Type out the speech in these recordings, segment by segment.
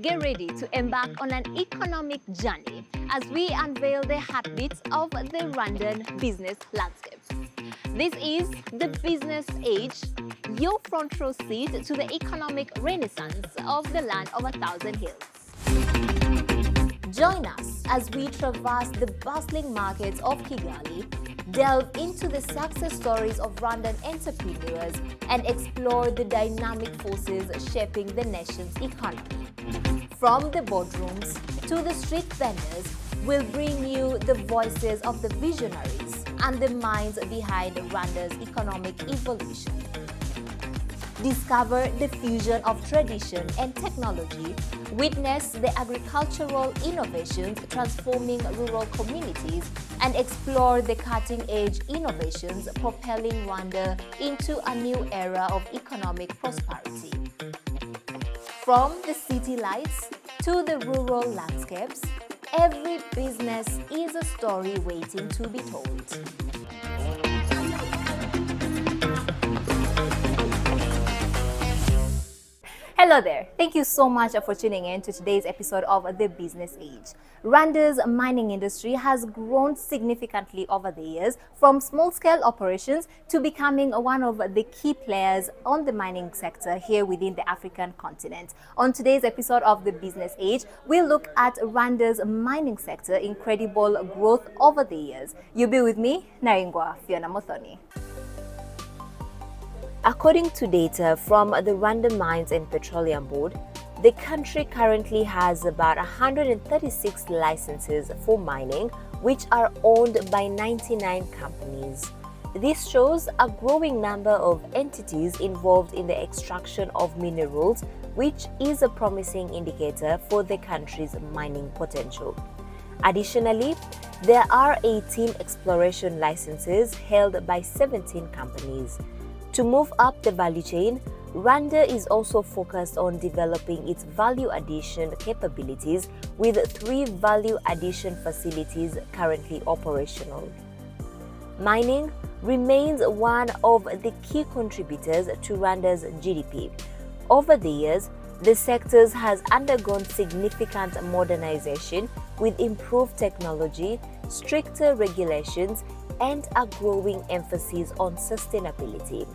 get ready to embark on an economic journey as we unveil the heartbeats of the Rwandan business landscape. This is the Business Age, your front row seat to the economic renaissance of the land of 1,000 hills. Join us as we traverse the bustling markets of Kigali, delve into the success stories of Rwandan entrepreneurs, and explore the dynamic forces shaping the nation's economy. From the boardrooms to the street vendors, we'll bring you the voices of the visionaries and the minds behind Rwanda's economic evolution. Discover the fusion of tradition and technology, witness the agricultural innovations transforming rural communities, and explore the cutting-edge innovations propelling Rwanda into a new era of economic prosperity. From the city lights to the rural landscapes, every business is a story waiting to be told. Hello there. Thank you so much for tuning in to today's episode of The Business Age. Rwanda's mining industry has grown significantly over the years, from small-scale operations to becoming one of the key players on the mining sector here within the African continent. On today's episode of The Business Age, we'll look at Rwanda's mining sector incredible growth over the years. You'll be with me, Naringwa Fiona Mothoni. According to data from the Rwanda Mines and Petroleum Board, the country currently has about 136 licenses for mining, which are owned by 99 companies. This shows a growing number of entities involved in the extraction of minerals, which is a promising indicator for the country's mining potential. Additionally, there are 18 exploration licenses held by 17 companies. To move up the value chain, Rwanda is also focused on developing its value addition capabilities with 3 value addition facilities currently operational. Mining remains one of the key contributors to Rwanda's GDP. Over the years, the sector has undergone significant modernization with improved technology, stricter regulations, and a growing emphasis on sustainability.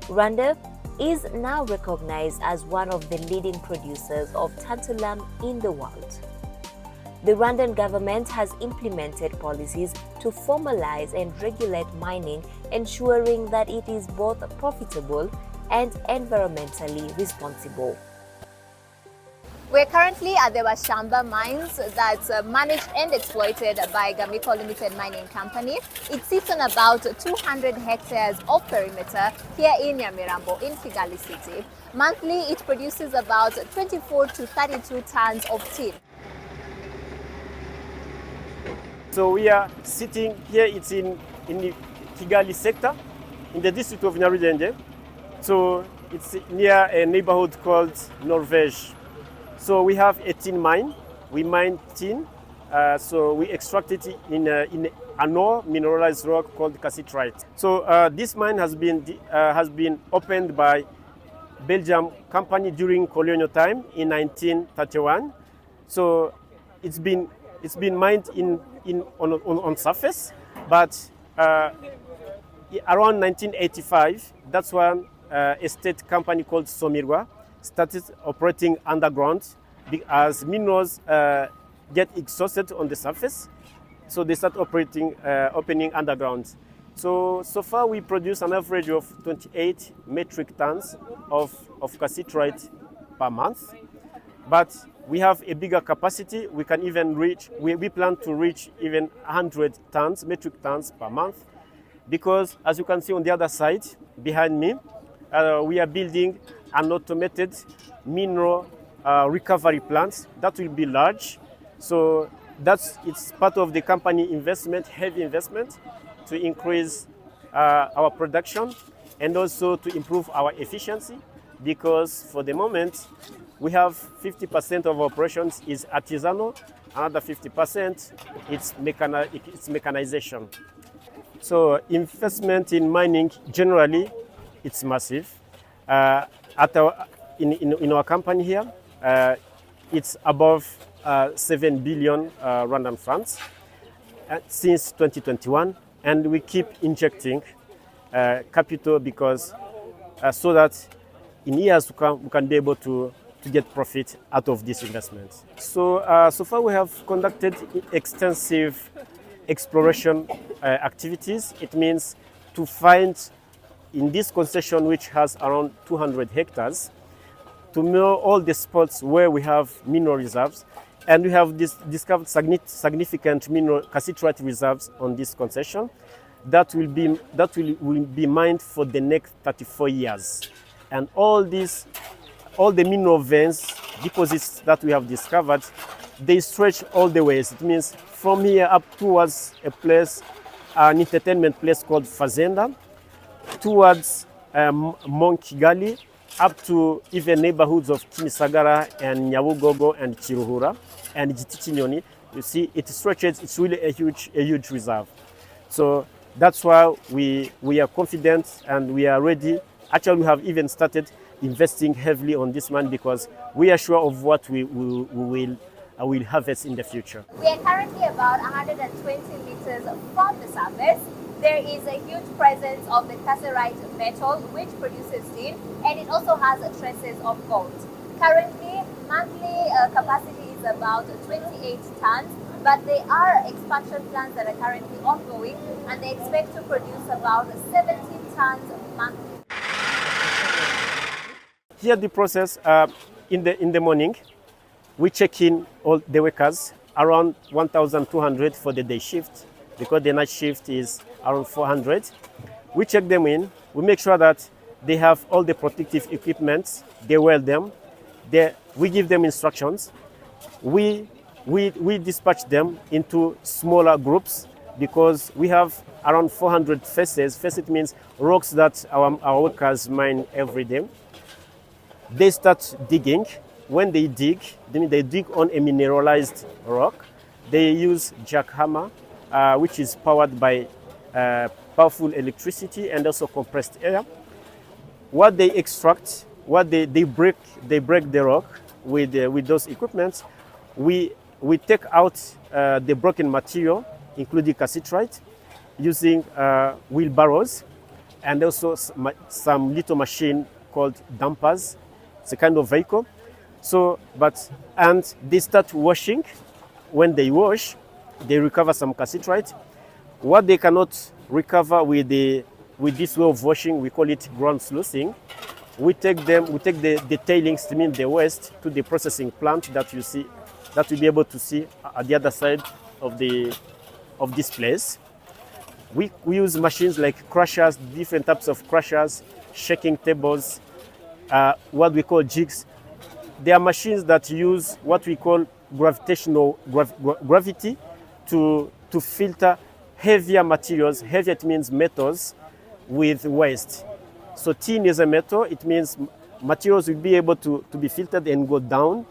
Rwanda is now recognized as one of the leading producers of tantalum in the world. The Rwandan government has implemented policies to formalize and regulate mining, ensuring that it is both profitable and environmentally responsible. We're currently at the Bashamba mines that's managed and exploited by Gamiko Limited Mining Company. It sits on about 200 hectares of perimeter here in Nyamirambo in Kigali City. Monthly, it produces about 24 to 32 tons of tin. So we are sitting here, it's in the Kigali sector, in the district of Nyarugenge. So it's near a neighborhood called Norvège. So we have a tin mine. We mine tin. So we extract it in an ore mineralized rock called Cassiterite. So this mine has been opened by Belgium company during colonial time in 1931. So it's been mined on surface, but around 1985, that's when a state company called Somirwa started operating underground as minerals get exhausted on the surface. So they start opening underground. So far we produce an average of 28 metric tons of cassiterite per month. But we have a bigger capacity. We can even reach, we plan to reach even 100 metric tons per month. Because as you can see on the other side, behind me, we are building an automated mineral recovery plant that will be large. So it's part of the company investment, heavy investment, to increase our production and also to improve our efficiency, because for the moment we have 50% of operations is artisanal, another 50% it's mechanization. So investment in mining generally it's massive. In our company here, it's above 7 billion Rwandan francs since 2021, and we keep injecting capital because so that in years to come we can be able to get profit out of this investment. So so far we have conducted extensive exploration activities. It means to find in this concession, which has around 200 hectares, to know all the spots where we have mineral reserves, and we have discovered significant mineral cassiterite reserves on this concession that will be mined for the next 34 years. And all the mineral veins, deposits that we have discovered, they stretch all the ways. It means from here up towards a place, an entertainment place called Fazenda, towards Mont Kigali, up to even neighborhoods of Kimisagara and Nyabugogo and Chiruhura and Gitichinyoni. You see, it stretches, it's really a huge reserve. So that's why we are confident and we are ready. Actually, we have even started investing heavily on this one because we are sure of what we will harvest in the future. We are currently about 120 meters from the surface. There is a huge presence of the cassiterite metal, which produces tin, and it also has traces of gold. Currently, monthly capacity is about 28 tons, but there are expansion plans that are currently ongoing, and they expect to produce about 70 tons monthly. Here the process, in the morning, we check in all the workers, around 1,200 for the day shift, because the night shift is around 400. We check them in, we make sure that they have all the protective equipment, they weld them, we give them instructions, we dispatch them into smaller groups because we have around 400 faces. Facet means rocks that our workers mine every day. They start digging. When they dig, they dig on a mineralized rock. They use jackhammer, which is powered by powerful electricity and also compressed air. What they extract, they break the rock with those equipments. We take out the broken material, including cassiterite, using wheelbarrows and also some little machine called dumpers. It's a kind of vehicle. And they start washing. When they wash, they recover some cassiterite. What they cannot recover with this way of washing, we call it ground sluicing. We take the tailings, to mean the waste, to the processing plant that you see, that you'll be able to see at the other side of this place. We use machines like crushers, different types of crushers, shaking tables, what we call jigs. They are machines that use what we call gravitational gravity to filter heavier materials. Heavier, it means metals with waste. So tin is a metal. It means materials will be able to be filtered and go down.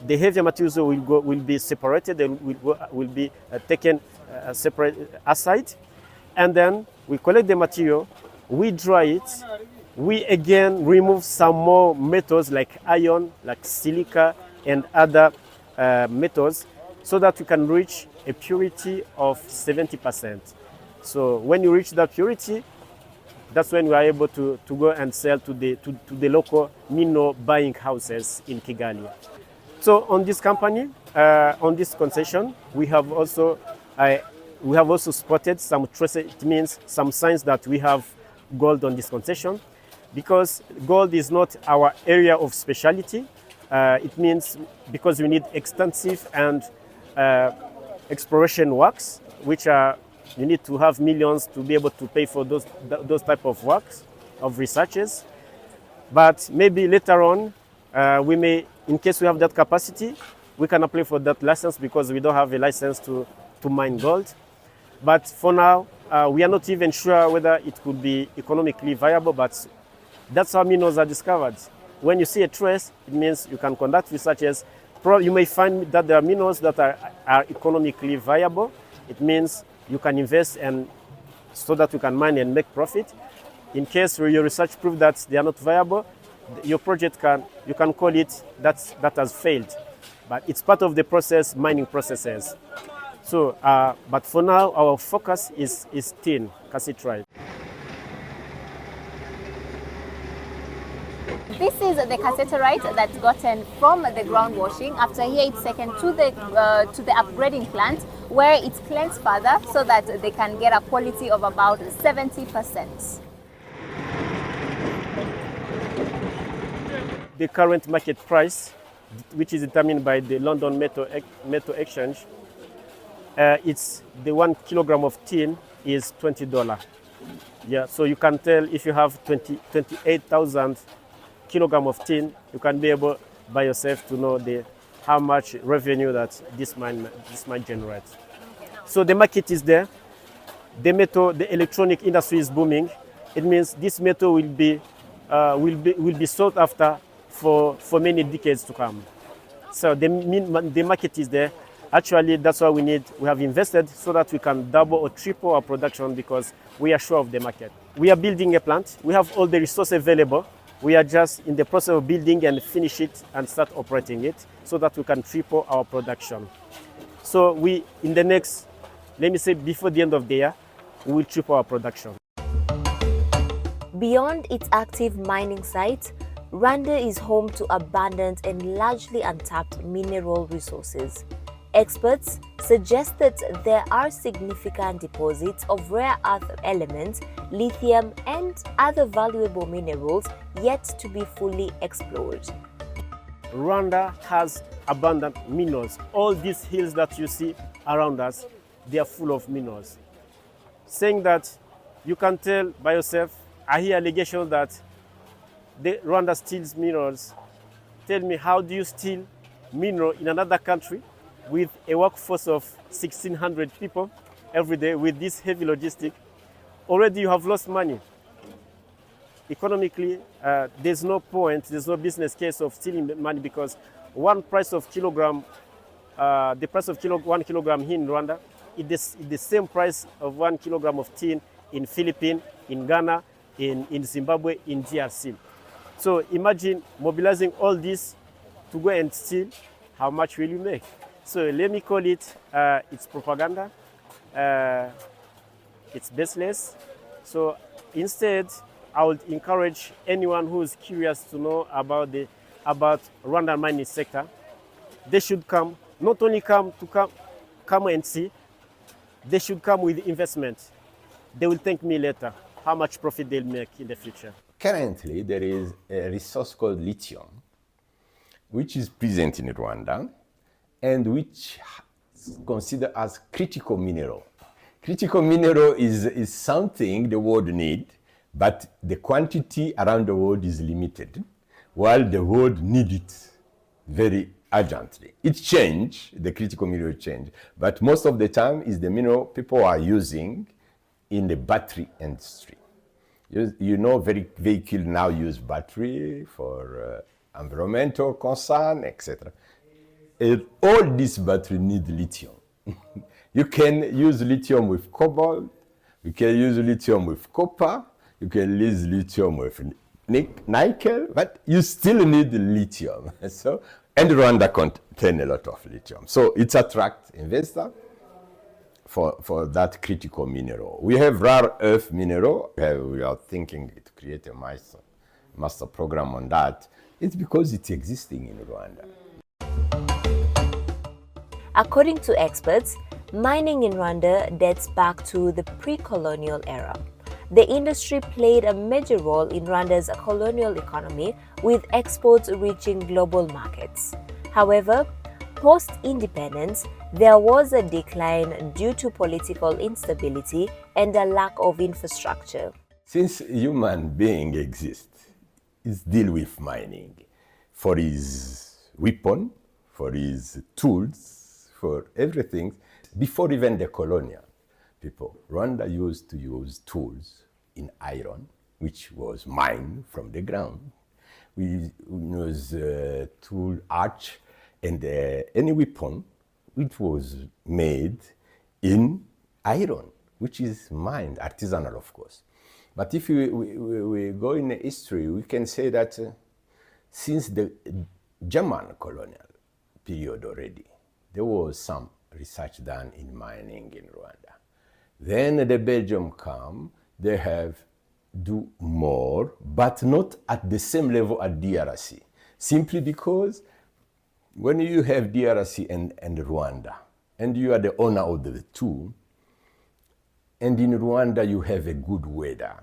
The heavier materials will be separated. They will be taken separate aside, and then we collect the material. We dry it. We again remove some more metals like iron, like silica, and other metals, so that we can reach a purity of 70%. So when you reach that purity, that's when we are able to go and sell to the local mineral buying houses in Kigali. So on this company, on this concession, we have also spotted some traces. It means some signs that we have gold on this concession, because gold is not our area of specialty. It means because we need extensive and exploration works, which are, you need to have millions to be able to pay for those type of works, of researches. But maybe later on, we may, in case we have that capacity, we can apply for that license, because we don't have a license to mine gold. But for now, we are not even sure whether it could be economically viable, but that's how minerals are discovered. When you see a trace, it means you can conduct researches. You may find that there are minerals that are economically viable. It means you can invest and so that you can mine and make profit. In case your research proves that they are not viable, your project you can call it that has failed, but it's part of the process, mining processes. So, but for now, our focus is tin, Cassiterite. This is the cassiterite that's gotten from the ground washing. After here, it's taken to the upgrading plant where it's cleansed further so that they can get a quality of about 70%. The current market price, which is determined by the London Metal Exchange, it's the 1 kilogram of tin is $20. Yeah, so you can tell if you have 28,000 kilogram of tin, you can be able by yourself to know how much revenue that this mine generates. So the market is there. The electronic industry is booming. It means this metal will be sought after for many decades to come. So the market is there. Actually, that's why we have invested so that we can double or triple our production because we are sure of the market. We are building a plant. We have all the resources available. We are just in the process of building and finish it and start operating it so that we can triple our production. So in the next, let me say before the end of the year, we will triple our production. Beyond its active mining sites, Rwanda is home to abundant and largely untapped mineral resources. Experts suggest that there are significant deposits of rare earth elements, lithium, and other valuable minerals yet to be fully explored. Rwanda has abundant minerals. All these hills that you see around us, they are full of minerals. Saying that, you can tell by yourself, I hear allegations that Rwanda steals minerals. Tell me, how do you steal mineral in another country with a workforce of 1,600 people every day with this heavy logistic? Already you have lost money. Economically, there's no point, there's no business case of stealing money because the price of 1 kilogram here in Rwanda is the same price of 1 kilogram of tin in Philippines, in Ghana, in Zimbabwe, in DRC. So imagine mobilizing all this to go and steal, how much will you make? So let me call it, it's propaganda, it's baseless. So instead, I would encourage anyone who is curious to know about Rwanda mining sector. They should come, not only come and see, they should come with investment. They will thank me later, how much profit they'll make in the future. Currently, there is a resource called lithium, which is present in Rwanda and which is considered as critical mineral. Critical mineral is something the world needs, but the quantity around the world is limited, while the world needs it very urgently. It changed, the critical mineral change, but most of the time is the mineral people are using in the battery industry. You know, very vehicles now use battery for environmental concern, etc. All these batteries need lithium. You can use lithium with cobalt, you can use lithium with copper, you can use lithium with nickel, but you still need lithium. And Rwanda contains a lot of lithium. So it attracts investors for that critical mineral. We have rare earth mineral. We are thinking to create a master program on that. It's because it's existing in Rwanda. According to experts, mining in Rwanda dates back to the pre-colonial era. The industry played a major role in Rwanda's colonial economy, with exports reaching global markets. However, post-independence, there was a decline due to political instability and a lack of infrastructure. Since human being exists, it's deal with mining for his weapon, for his tools, for everything. Before even the colonial people, Rwanda used to use tools in iron, which was mined from the ground. We use tool arch and any weapon which was made in iron, which is mined, artisanal of course. But if we go in history, we can say that since the German colonial period already, there was some research done in mining in Rwanda. Then the Belgium come, they have do more, but not at the same level at DRC, simply because when you have DRC and Rwanda, and you are the owner of the two, and in Rwanda you have a good weather,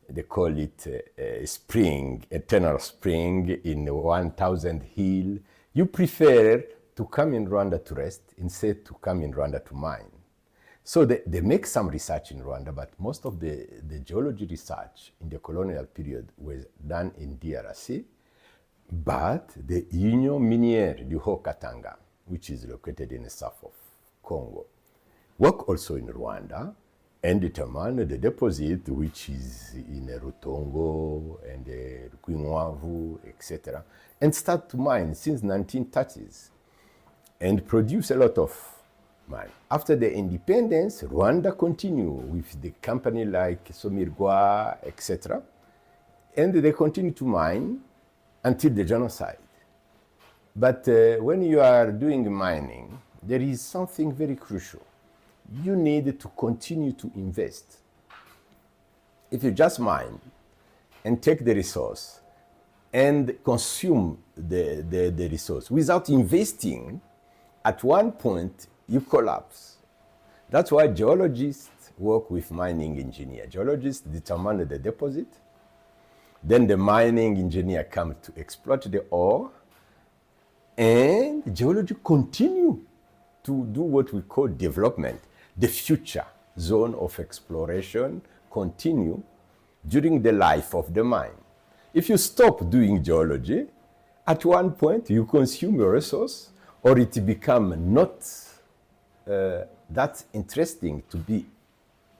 they call it a spring, eternal spring in 1,000 hill, you prefer to come in Rwanda to rest instead to come in Rwanda to mine. So they make some research in Rwanda, but most of the geology research in the colonial period was done in DRC. But the Union Minière du Haut-Katanga, which is located in the south of Congo, work also in Rwanda and determine the deposit which is in Rutongo and Rw'inkwavu, etc., and start to mine since 1930s and produce a lot of mine. After the independence, Rwanda continue with the company like Somirwa, etc., and they continue to mine until the genocide. But when you are doing mining, there is something very crucial. You need to continue to invest. If you just mine and take the resource and consume the resource without investing, at one point you collapse. That's why geologists work with mining engineer. Geologists determine the deposit. Then the mining engineer comes to exploit the ore, and geology continue to do what we call development. The future zone of exploration continue during the life of the mine. If you stop doing geology, at one point you consume your resource, or it become not that interesting to be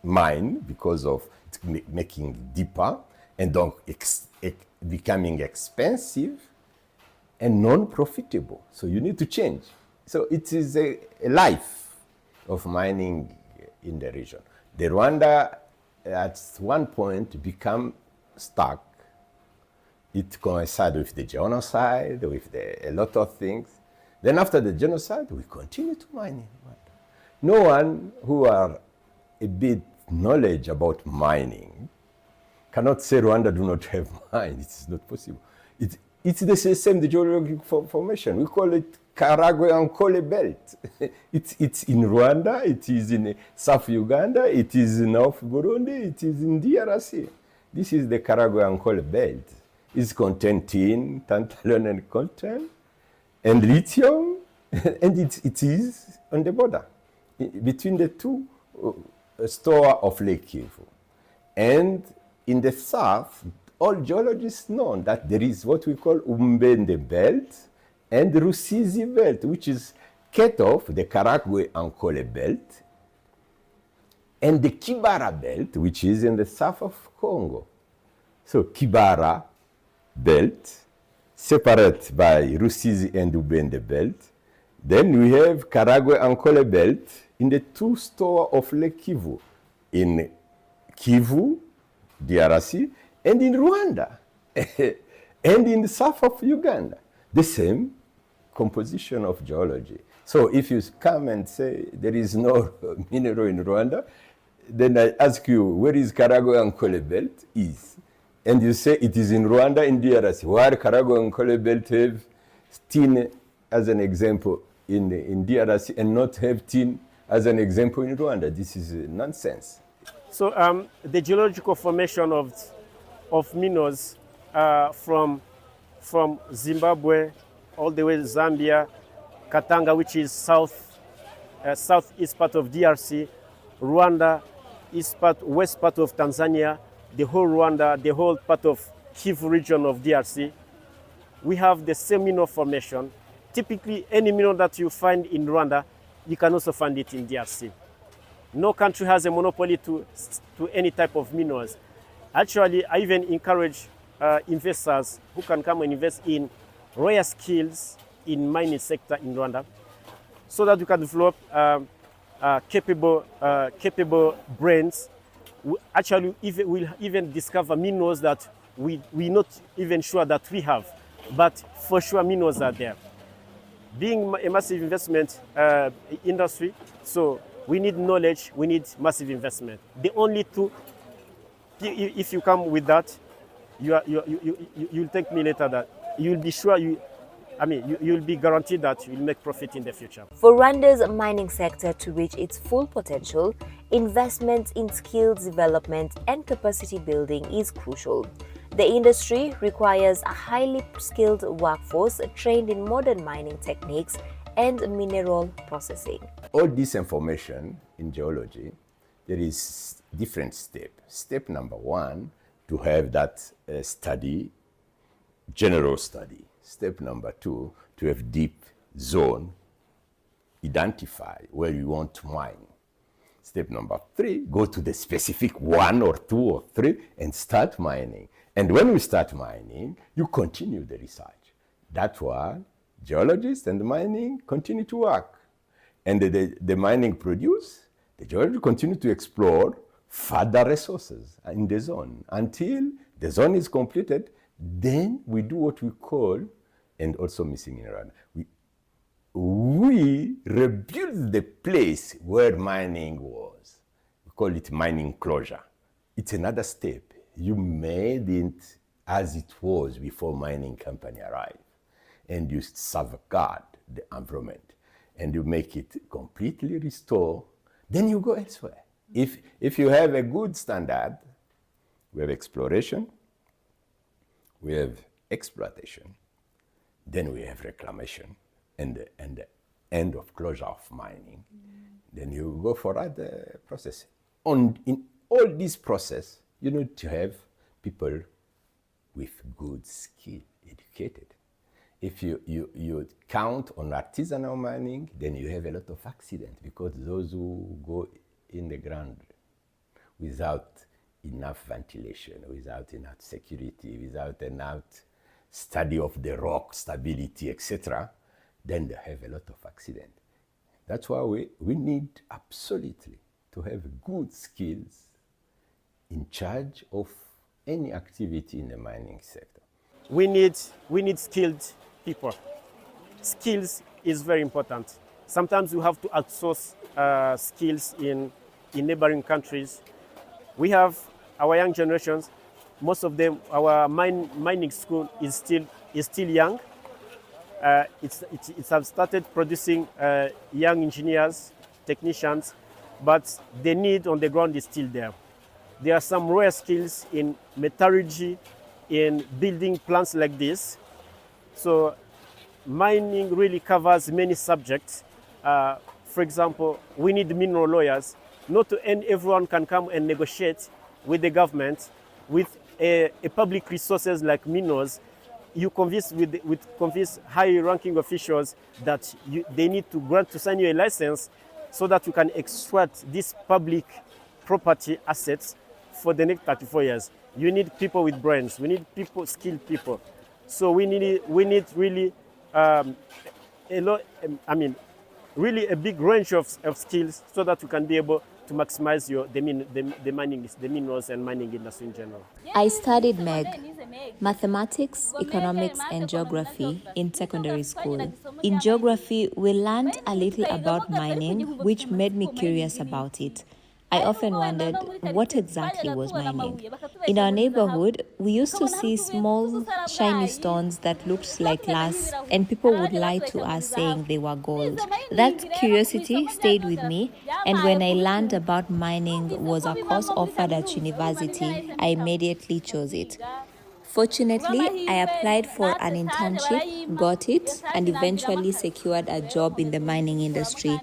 mined because of it making deeper and becoming expensive and non-profitable. So you need to change. So it is a life of mining in the region. The Rwanda at one point become stuck. It coincided with the genocide, with a lot of things. Then after the genocide, we continue to mine in Rwanda. No one who are a bit knowledge about mining cannot say Rwanda do not have mine. It's not possible. It's the same, the geological formation. We call it Karagwe-Ankole belt. It's in Rwanda, it is in South Uganda, it is in North Burundi, it is in DRC. This is the Karagwe-Ankole belt. It contains tin, tantalum, and coltan, and lithium, and it is on the border between the two store of Lake Kivu. And in the south, all geologists know that there is what we call Umbende belt and Rusizi belt, which is cut off the Karagwe-Ankole belt, and the Kibara belt, which is in the south of Congo. So Kibara belt, separate by Rusizi and Umbende belt. Then we have Karagwe-Ankole belt in the two store of Lake Kivu, in Kivu, DRC, and in Rwanda, and in the south of Uganda. The same composition of geology. So if you come and say there is no mineral in Rwanda, then I ask you, where is Karagwe-Ankole belt is? And you say it is in Rwanda, in DRC. Why Karagwe-Ankole belt have tin as an example in DRC and not have tin as an example in Rwanda? This is nonsense. So the geological formation of minerals from Zimbabwe all the way to Zambia, Katanga, which is southeast part of DRC, Rwanda, west part of Tanzania, the whole Rwanda, the whole part of Kivu region of DRC. We have the same mineral formation. Typically, any mineral that you find in Rwanda, you can also find it in DRC. No country has a monopoly to any type of minerals. Actually, I even encourage investors who can come and invest in rare skills in mining sector in Rwanda, so that we can develop capable brains. Actually, we'll even discover minerals that we're not even sure that we have. but for sure minerals are there. Being a massive investment industry, so we need knowledge, we need massive investment. The only two, if you come with that, you'll thank me later that you'll be sure you'll be guaranteed that you'll make profit in the future. For Rwanda's mining sector to reach its full potential, investment in skills development and capacity building is crucial. The industry requires a highly skilled workforce trained in modern mining techniques and mineral processing. All this information in geology, there is different steps. Step number one, to have that study, general study. Step number two, to have deep zone, identify where you want to mine. Step number three, go to the specific 1 or 2 or 3 and start mining. And when we start mining, you continue the research. That's why geologists and mining continue to work. And the mining produce, the geologists continue to explore further resources in the zone until the zone is completed. Then we do what we call, and also missing in Rwanda, we rebuild the place where mining was. We call it mining closure. It's another step. You made it as it was before mining company arrived, and you safeguard the environment, and you make it completely restore. Then you go elsewhere. If you have a good standard, we have exploration, we have exploitation, then we have reclamation, and the end of closure of mining. Then you go for other process. In all this process, you need to have people with good skill, educated. If you count on artisanal mining, then you have a lot of accidents, because those who go in the ground without enough ventilation, without enough security, without enough study of the rock stability, etc., then they have a lot of accidents. That's why we need absolutely to have good skills in charge of any activity in the mining sector. We need skilled people. Skills is very important. Sometimes we have to outsource skills in neighboring countries. We have our young generations. Most of them, our mining school is still young. It's have started producing young engineers, technicians, but the need on the ground is still there. There are some rare skills in metallurgy, in building plants like this. So mining really covers many subjects. For example, we need mineral lawyers. Not everyone can come and negotiate with the government with a public resources like minerals. You convince convince high-ranking officials that they need to sign you a license so that you can extract these public property assets for the next 34 years. You need people with brains. We need people, skilled people. So we need really really a big range of skills so that you can be able to maximize the minerals and mining industry in general. I studied mathematics, economics, and geography in secondary school. In geography, we learned a little about mining, which made me curious about it. I often wondered what exactly was mining. In our neighborhood, we used to see small, shiny stones that looked like glass, and people would lie to us saying they were gold. That curiosity stayed with me, and when I learned about mining was a course offered at university, I immediately chose it. Fortunately, I applied for an internship, got it, and eventually secured a job in the mining industry.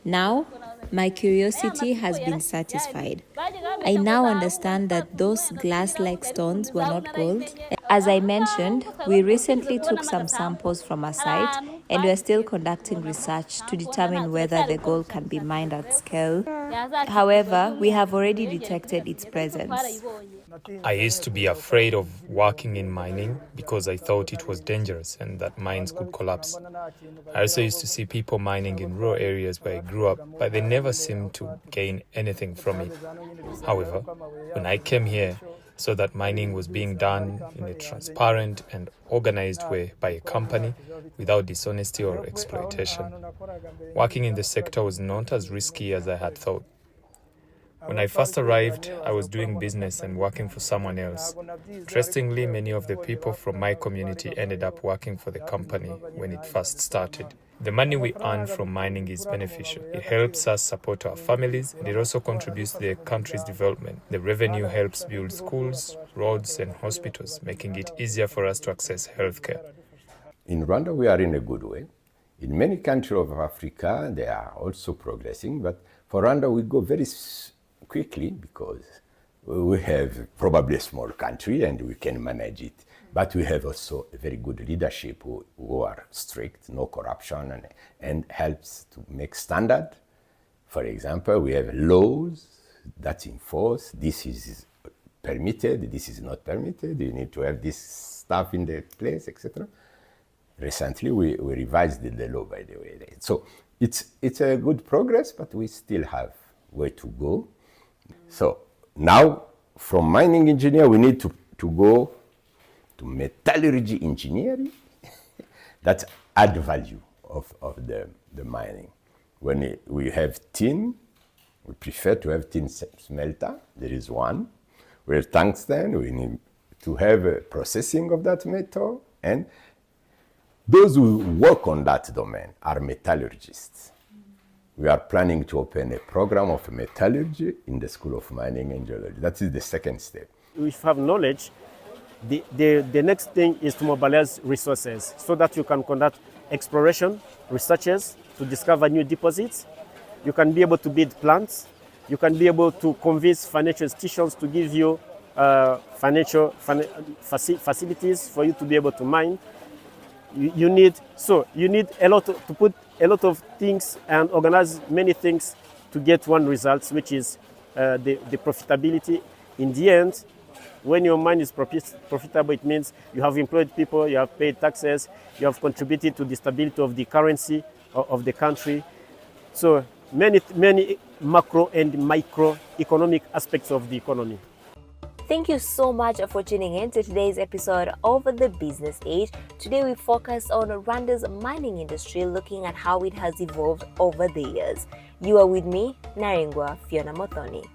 Now, my curiosity has been satisfied. I now understand that those glass-like stones were not gold. As I mentioned, we recently took some samples from a site and we are still conducting research to determine whether the gold can be mined at scale. However, we have already detected its presence. I used to be afraid of working in mining because I thought it was dangerous and that mines could collapse. I also used to see people mining in rural areas where I grew up, but they never seemed to gain anything from it. However, when I came here, so that mining was being done in a transparent and organized way by a company without dishonesty or exploitation. Working in the sector was not as risky as I had thought. When I first arrived, I was doing business and working for someone else. Interestingly, many of the people from my community ended up working for the company when it first started. The money we earn from mining is beneficial. It helps us support our families, and it also contributes to the country's development. The revenue helps build schools, roads, and hospitals, making it easier for us to access healthcare. In Rwanda, we are in a good way. In many countries of Africa, they are also progressing, but for Rwanda, we go very quickly because we have probably a small country and we can manage it. But we have also a very good leadership who are strict, no corruption, and helps to make standard. For example, we have laws that enforce this is permitted, this is not permitted, you need to have this stuff in the place, etc. Recently, we revised the law, by the way. So it's a good progress, but we still have way to go. So now, from mining engineer, we need to go to metallurgy engineering that add value of the mining. When we have tin, we prefer to have tin smelter. There is one. We have tungsten. We need to have a processing of that metal. And those who work on that domain are metallurgists. We are planning to open a program of metallurgy in the School of Mining and Geology. That is the second step. If you have knowledge, the next thing is to mobilize resources so that you can conduct exploration, researches to discover new deposits. You can be able to build plants. You can be able to convince financial institutions to give you financial facilities for you to be able to mine. You need a lot to put a lot of things and organize many things to get one result, which is the profitability. In the end, when your mine is profitable, it means you have employed people, you have paid taxes, you have contributed to the stability of the currency of the country. So many macro and micro economic aspects of the economy. Thank you so much for tuning in to today's episode of The Business Age. Today we focus on Rwanda's mining industry, looking at how it has evolved over the years. You are with me, Naringwa Fiona Mothoni.